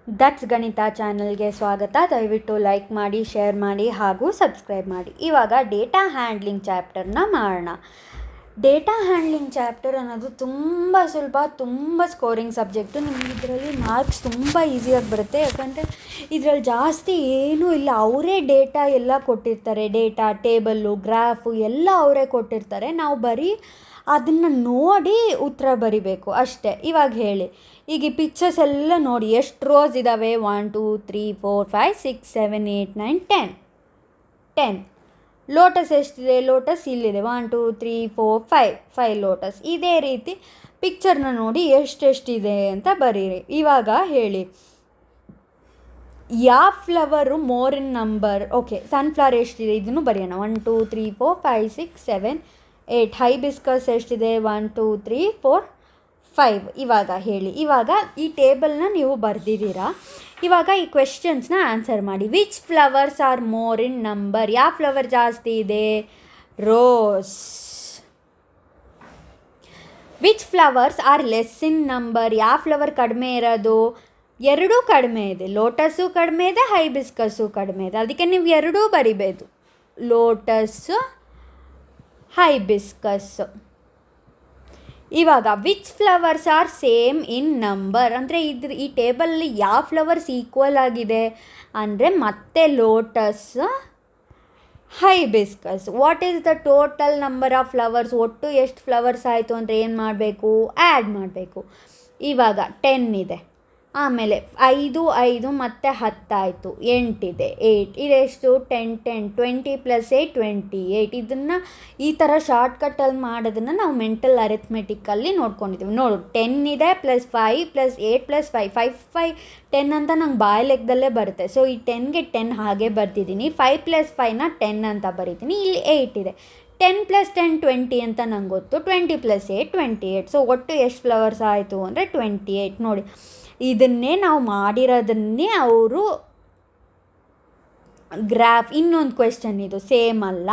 That's ಗಣಿತ ಚಾನಲ್ಗೆ ಸ್ವಾಗತ. ದಯವಿಟ್ಟು ಲೈಕ್ ಮಾಡಿ, ಶೇರ್ ಮಾಡಿ ಹಾಗೂ ಸಬ್ಸ್ಕ್ರೈಬ್ ಮಾಡಿ. ಇವಾಗ ಡೇಟಾ ಹ್ಯಾಂಡ್ಲಿಂಗ್ ಚಾಪ್ಟರ್ನ ಮಾಡೋಣ. ಡೇಟಾ ಹ್ಯಾಂಡ್ಲಿಂಗ್ ಚಾಪ್ಟರ್ ಅನ್ನೋದು ತುಂಬ ಸುಲಭ, ತುಂಬ ಸ್ಕೋರಿಂಗ್ ಸಬ್ಜೆಕ್ಟು. ನಿಮಗೆ ಇದರಲ್ಲಿ ಮಾರ್ಕ್ಸ್ ತುಂಬ ಈಸಿಯಾಗಿ ಬರುತ್ತೆ. ಯಾಕಂದರೆ ಇದರಲ್ಲಿ ಜಾಸ್ತಿ ಏನೂ ಇಲ್ಲ, ಅವರೇ ಡೇಟಾ ಎಲ್ಲ ಕೊಟ್ಟಿರ್ತಾರೆ. ಡೇಟಾ, ಟೇಬಲ್ಲು, ಗ್ರಾಫು ಎಲ್ಲ ಅವರೇ ಕೊಟ್ಟಿರ್ತಾರೆ. ನಾವು ಬರೀ ಅದನ್ನು ನೋಡಿ ಉತ್ತರ ಬರಿಬೇಕು ಅಷ್ಟೇ. ಇವಾಗ ಹೇಳಿ, ಈಗ ಈ ಪಿಕ್ಚರ್ಸ್ ಎಲ್ಲ ನೋಡಿ, ಎಷ್ಟು ರೋಸ್ ಇದ್ದಾವೆ? 1 2 3 4 5 6 7 8 9 10. ಲೋಟಸ್ ಎಷ್ಟಿದೆ? ಲೋಟಸ್ ಇಲ್ಲಿದೆ 1 2 3 4 5 ಲೋಟಸ್. ಇದೇ ರೀತಿ ಪಿಕ್ಚರ್ನ ನೋಡಿ ಎಷ್ಟೆಷ್ಟಿದೆ ಅಂತ ಬರೀರಿ. ಇವಾಗ ಹೇಳಿ, ಯಾವ flower more in number? Okay, sunflower ಎಷ್ಟಿದೆ ಇದನ್ನು ಬರೆಯೋಣ. 1 2 3 4 5 6 7 8. ಹೈಬಿಸ್ಕಸ್ ಎಷ್ಟಿದೆ? 1 2 3 4 5. ಇವಾಗ ಹೇಳಿ, ಇವಾಗ ಈ ಟೇಬಲ್ನ ನೀವು ಬರೆದಿದ್ದೀರಾ. ಇವಾಗ ಈ ಕ್ವೆಶ್ಚನ್ಸ್ನ ಆನ್ಸರ್ ಮಾಡಿ. Which flowers R more in number? ಯಾವ ಫ್ಲವರ್ ಜಾಸ್ತಿ ಇದೆ? Rose. Which flowers R less in number? ಯಾವ ಫ್ಲವರ್ ಕಡಿಮೆ ಇರೋದು? ಎರಡೂ ಕಡಿಮೆ ಇದೆ. ಲೋಟಸ್ಸು ಕಡಿಮೆ ಇದೆ, ಹೈಬಿಸ್ಕಸ್ಸು ಕಡಿಮೆ ಇದೆ. ಅದಕ್ಕೆ ನೀವು ಎರಡೂ ಬರಿಬೇಕು, ಲೋಟಸ್ಸು, ಹೈಬಿಸ್ಕಸ್ಸು. ಇವಾಗ which flowers are same in number ಅಂದರೆ ಈ ಟೇಬಲಲ್ಲಿ ಯಾವ ಫ್ಲವರ್ಸ್ ಈಕ್ವಲ್ ಆಗಿದೆ ಅಂದರೆ ಮತ್ತೆ lotus, hibiscus. What is the total number of flowers? ಒಟ್ಟು ಎಷ್ಟು ಫ್ಲವರ್ಸ್ ಆಯಿತು ಅಂದರೆ ಏನು ಮಾಡಬೇಕು? ಆ್ಯಡ್ ಮಾಡಬೇಕು. ಇವಾಗ 10 ಇದೆ, ಆಮೇಲೆ 5 5 ಮತ್ತು 10 ಆಯಿತು, 8 ಇದೆ, 8 ಇದೆಷ್ಟು? 10 10 20 + 8 28. ಇದನ್ನು ಈ ಥರ ಶಾರ್ಟ್ಕಟ್ಟಲ್ಲಿ ಮಾಡೋದನ್ನು ನಾವು ಮೆಂಟಲ್ ಅರಿಥ್ಮೆಟಿಕ್ಕಲ್ಲಿ ನೋಡ್ಕೊಂಡಿದ್ದೀವಿ. ನೋಡು, 10 ಇದೆ +5 +8 +5 5 5 10 ಅಂತ ನಂಗೆ ಬಾಯಿ ಲೆಕ್ಕದಲ್ಲೇ ಬರುತ್ತೆ. ಸೊ ಈ 10ಗೆ 10 ಹಾಗೆ ಬರ್ತಿದ್ದೀನಿ. 5 + 5ನ 10 ಅಂತ ಬರೀತೀನಿ. ಇಲ್ಲಿ 8 ಇದೆ. 10 + 10 20 ಅಂತ ನಂಗೆ ಗೊತ್ತು. 20 + 8 28. ಸೊ ಒಟ್ಟು ಎಷ್ಟು ಫ್ಲವರ್ಸ್ ಆಯಿತು ಅಂದರೆ 28. ನೋಡಿ, ಇದನ್ನೇ ನಾವು ಮಾಡಿರೋದನ್ನೇ ಅವರು ಗ್ರಾಫ್. ಇನ್ನೊಂದು ಕ್ವೆಶ್ಚನ್ ಇದು ಸೇಮ್ ಅಲ್ಲ,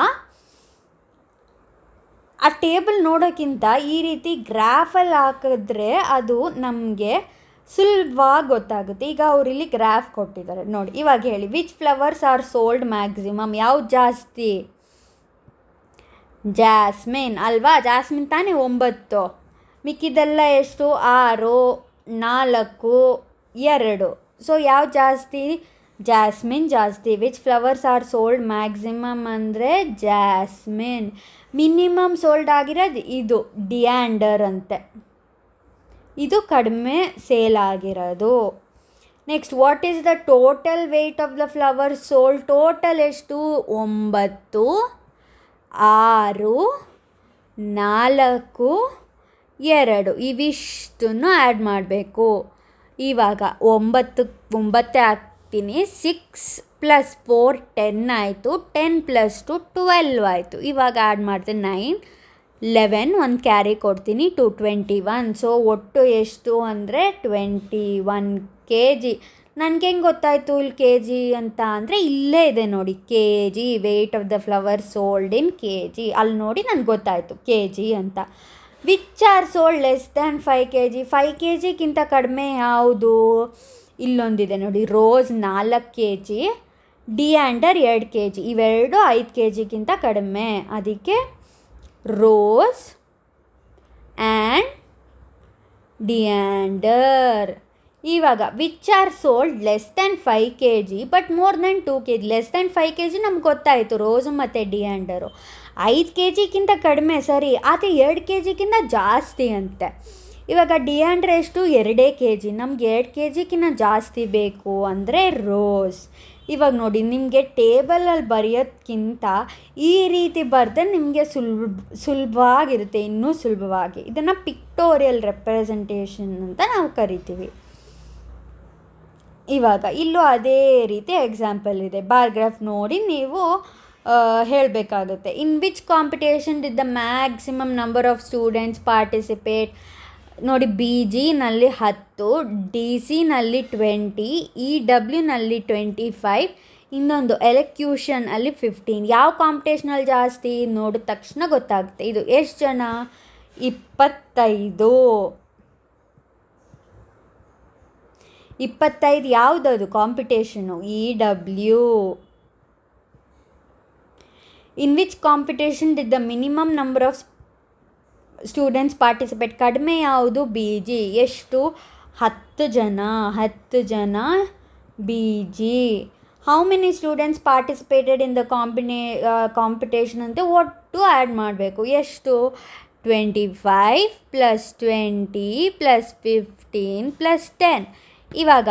ಆ ಟೇಬಲ್ ನೋಡೋಕ್ಕಿಂತ ಈ ರೀತಿ ಗ್ರಾಫಲ್ಲಿ ಹಾಕಿದ್ರೆ ಅದು ನಮಗೆ ಸುಲಭವಾಗಿ ಗೊತ್ತಾಗುತ್ತೆ. ಈಗ ಅವರಿಲ್ಲಿ ಗ್ರಾಫ್ ಕೊಟ್ಟಿದ್ದಾರೆ ನೋಡಿ. ಇವಾಗ ಹೇಳಿ, which flowers are sold maximum? ಯಾವ್ದು ಜಾಸ್ತಿ? ಜಾಸ್ಮಿನ್ ಅಲ್ವಾ? ಜಾಸ್ಮಿನ್ ತಾನೇ 9. ಮಿಕ್ಕಿದೆಲ್ಲ ಎಷ್ಟು? 6 4 2. ಸೊ ಯಾವ್ದು ಜಾಸ್ತಿ? ಜಾಸ್ಮಿನ್ ಜಾಸ್ತಿ. Which flowers are sold maximum ಅಂದರೆ ಜಾಸ್ಮಿನ್. ಮಿನಿಮಮ್ ಸೋಲ್ಡ್ ಆಗಿರೋದು ಇದು ಡಿಯಾಂಡರ್ ಅಂತೆ, ಇದು ಕಡಿಮೆ ಸೇಲ್ ಆಗಿರೋದು. Next, what is the total weight of the flower sold? Total ಎಷ್ಟು? 9 6 4 2. ಇವಿಷ್ಟನ್ನು ಆ್ಯಡ್ ಮಾಡಬೇಕು. ಇವಾಗ 9 ಹಾಕ್ತೀನಿ. 6 + 4 10 ಆಯಿತು. 10 + 2 12 ಆಯಿತು. ಇವಾಗ ಆ್ಯಡ್ ಮಾಡ್ತೀನಿ 9 11. ಒಂದು ಕ್ಯಾರಿ ಕೊಡ್ತೀನಿ 2 21. ಸೊ ಒಟ್ಟು ಎಷ್ಟು ಅಂದರೆ 21 kg. ನನಗೆ ಹೆಂಗೆ ಗೊತ್ತಾಯಿತು ಇಲ್ಲಿ kg ಅಂತ ಅಂದರೆ ಇಲ್ಲೇ ಇದೆ ನೋಡಿ, kg weight of the flower sold in kg. ಅಲ್ಲಿ ನೋಡಿ ನನಗೆ ಗೊತ್ತಾಯಿತು kg ಅಂತ. Which are sold less than 5 kg? 5 kgಕ್ಕಿಂತ ಕಡಿಮೆ ಯಾವುದು? ಇಲ್ಲೊಂದಿದೆ ನೋಡಿ, ರೋಸ್ 4 kg, ಡಿಯಾಂಡರ್ 2 kg. ಇವೆರಡು 5 kgಕ್ಕಿಂತ ಕಡಿಮೆ, ಅದಕ್ಕೆ ರೋಸ್ ಆ್ಯಂಡ್ ಡಿಯಾಂಡರ್. ಇವಾಗ which are sold less than 5 kg but more than 2 kg? Less than 5 kg ನಮ್ಗೆ ಗೊತ್ತಾಯಿತು, ರೋಸು ಮತ್ತು ಡಿಯಾಂಡರು. 5 kgಕ್ಕಿಂತ ಕಡಿಮೆ ಸರಿ, ಆದರೆ 2 kgಕ್ಕಿಂತ ಜಾಸ್ತಿ ಅಂತೆ. ಇವಾಗ ಡಿಯಾಂಡರ್ ಎಷ್ಟು? 2 kg. ನಮ್ಗೆ 2 kgಕ್ಕಿಂತ ಜಾಸ್ತಿ ಬೇಕು ಅಂದರೆ ರೋಸ್. ಇವಾಗ ನೋಡಿ, ನಿಮಗೆ ಟೇಬಲಲ್ಲಿ ಬರೆಯೋದಕ್ಕಿಂತ ಈ ರೀತಿ ಬರೆದ್ರೆ ನಿಮಗೆ ಸುಲಭವಾಗಿರುತ್ತೆ, ಇನ್ನೂ ಸುಲಭವಾಗಿ. ಇದನ್ನು ಪಿಕ್ಟೋರಿಯಲ್ ರೆಪ್ರೆಸೆಂಟೇಷನ್ ಅಂತ ನಾವು ಕರಿತೀವಿ. ಇವಾಗ ಇಲ್ಲೂ ಅದೇ ರೀತಿ ಎಕ್ಸಾಂಪಲ್ ಇದೆ. ಬಾರ್ ಗ್ರಾಫ್ ನೋಡಿ ನೀವು ಹೇಳಬೇಕಾಗುತ್ತೆ. In which competition did the maximum number of students participate? ನೋಡಿ, BG ನಲ್ಲಿ 10, DC ನಲ್ಲಿ 20, EW ನಲ್ಲಿ 25, ಇನ್ನೊಂದು ಎಲೆಕ್ಯೂಷನ್ ಅಲ್ಲಿ 15. ಯಾವ ಕಾಂಪಿಟೇಷನಲ್ಲಿ ಜಾಸ್ತಿ? ನೋಡಿದ ತಕ್ಷಣ ಗೊತ್ತಾಗುತ್ತೆ. ಇದು ಎಷ್ಟು ಜನ? 25. 25 ಯಾವುದದು competition? EW. In which competition did the minimum number of students participate? ಕಡಿಮೆ ಯಾವುದು? BG. ಎಷ್ಟು? 10 ಜನ BG. How many students participated in the competition ಅಂತ ಒಟ್ಟು ಆ್ಯಡ್ ಮಾಡಬೇಕು. ಎಷ್ಟು? 25 + 20 + 15 + 10. ಇವಾಗ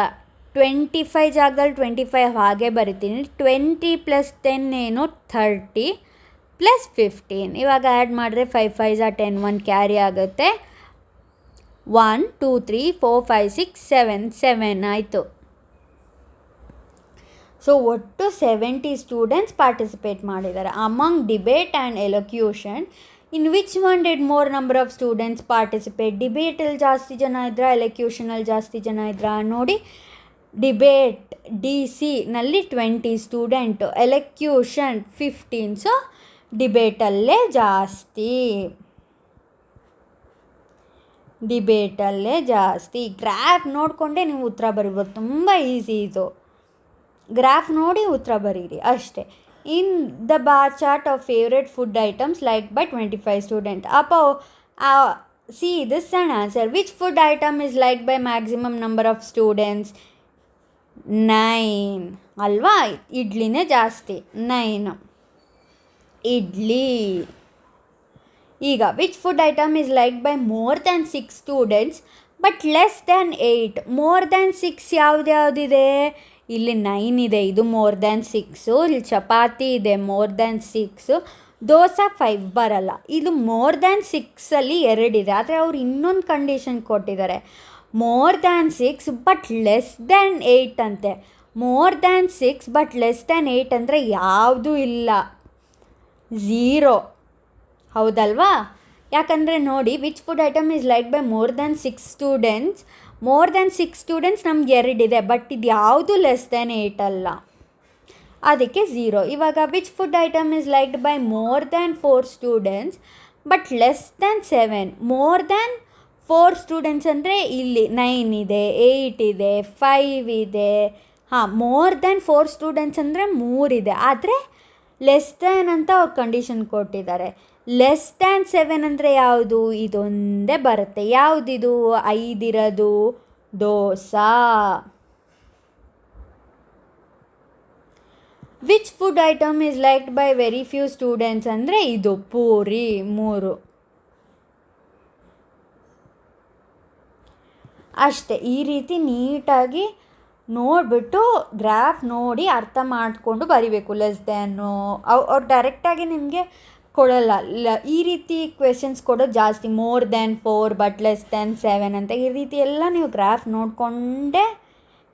25 ಜಾಗದಲ್ಲಿ 25 ಹಾಗೆ ಬರಿತೀನಿ. 20 + 10 ಏನು? 30 + 15. ಇವಾಗ ಆ್ಯಡ್ ಮಾಡಿದ್ರೆ 5 5 10, 1 ಕ್ಯಾರಿ ಆಗುತ್ತೆ. 1 2 3 4 5 6 7 ಆಯಿತು. ಸೊ ಒಟ್ಟು 70 ಸ್ಟೂಡೆಂಟ್ಸ್ ಪಾರ್ಟಿಸಿಪೇಟ್ ಮಾಡಿದ್ದಾರೆ. Among debate and elocution in which one did more number of students participate? ಡಿಬೇಟಲ್ಲಿ ಜಾಸ್ತಿ ಜನ ಇದ್ರಾ, ಎಲೊಕ್ಯೂಷನಲ್ಲಿ ಜಾಸ್ತಿ ಜನ ಇದ್ರಾ? ನೋಡಿ, ಡಿಬೇಟ್ DC ನಲ್ಲಿ 20 ಸ್ಟೂಡೆಂಟು, ಎಲೊಕ್ಯೂಷನ್ 15. ಸೊ ಡಿಬೇಟಲ್ಲೇ ಜಾಸ್ತಿ. ಗ್ರಾಫ್ ನೋಡಿಕೊಂಡೇ ನೀವು ಉತ್ತರ ಬರಿಬೋದು. ತುಂಬ ಈಸಿ ಇದು. ಗ್ರಾಫ್ ನೋಡಿ ಉತ್ತರ ಬರೀರಿ ಅಷ್ಟೇ. In the bar chart of favourite food items like by 25 student. See this and answer. Which food item is like by maximum number of students? 9 ಅಲ್ವಾ? ಇಡ್ಲಿನೇ ಜಾಸ್ತಿ, 9 ಇಡ್ಲಿ. ಈಗ which food item is like by more than 6 students but less than 8? More than 6 ಯಾವುದಿದೆ? ಇಲ್ಲಿ 9 ಇದೆ, ಇದು more than 6. ಇಲ್ಲಿ ಚಪಾತಿ ಇದೆ, more than 6. Dosa 5 ಬರಲ್ಲ. ಇದು ಮೋರ್ ದ್ಯಾನ್ 6ಅಲ್ಲಿ 2 ಇದೆ. ಆದರೆ ಅವ್ರು ಇನ್ನೊಂದು ಕಂಡೀಷನ್ ಕೊಟ್ಟಿದ್ದಾರೆ, more than 6 but less than 8 ಅಂತೆ. More than 6 but less than 8 ಅಂದರೆ ಯಾವುದೂ ಇಲ್ಲ, 0. ಹೌದಲ್ವಾ? ಯಾಕಂದರೆ ನೋಡಿ, which food item is like by more than 6 students. More than 6 students ನಮ್ಗೆ 2 ಇದೆ, ಬಟ್ ಇದು ಯಾವುದು ಲೆಸ್ ದ್ಯಾನ್ 8 ಅಲ್ಲ, ಅದಕ್ಕೆ 0. ಇವಾಗ which food item is liked by more than 4 students but less than 7? More than 4 students ಅಂದರೆ ಇಲ್ಲಿ 9 ಇದೆ, 8 ಇದೆ, 5 ಇದೆ. ಮೋರ್ ದ್ಯಾನ್ 4 ಸ್ಟೂಡೆಂಟ್ಸ್ ಅಂದರೆ 3 ಇದೆ. ಆದರೆ ಲೆಸ್ ದ್ಯಾನ್ ಅಂತ ಅವ್ರು ಕಂಡೀಷನ್ ಕೊಟ್ಟಿದ್ದಾರೆ. ಲೆಸ್ ದ್ಯಾನ್ 7 ಅಂದರೆ ಯಾವುದು? ಇದೊಂದೇ ಬರುತ್ತೆ. ಯಾವುದಿದು? 5 ಇರೋದು dosa. Which food item is liked by very few students ಅಂದರೆ ಇದು ಪೂರಿ, 3. ಅಷ್ಟೇ. ಈ ರೀತಿ ನೀಟಾಗಿ ನೋಡಿಬಿಟ್ಟು ಗ್ರಾಫ್ ನೋಡಿ ಅರ್ಥ ಮಾಡಿಕೊಂಡು ಬರಿಬೇಕು. ಲೆಸ್ ದ್ಯಾನು ಅವ್ರು ಡೈರೆಕ್ಟಾಗಿ ನಿಮಗೆ ಕೊಡಲ್ಲ. ಈ ರೀತಿ ಕ್ವೆಶನ್ಸ್ ಕೊಡೋದು ಜಾಸ್ತಿ. More than 4 but less than 7 ಅಂತ ಈ ರೀತಿ ಎಲ್ಲ ನೀವು ಗ್ರಾಫ್ ನೋಡಿಕೊಂಡೇ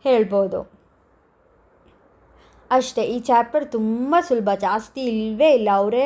ಹೇಳ್ಬೋದು. ಅಷ್ಟೇ. ಈ ಚಾಪ್ಟರ್ ತುಂಬ ಸುಲಭ, ಜಾಸ್ತಿ ಇಲ್ಲವೇ ಇಲ್ಲ. ಅವರೇ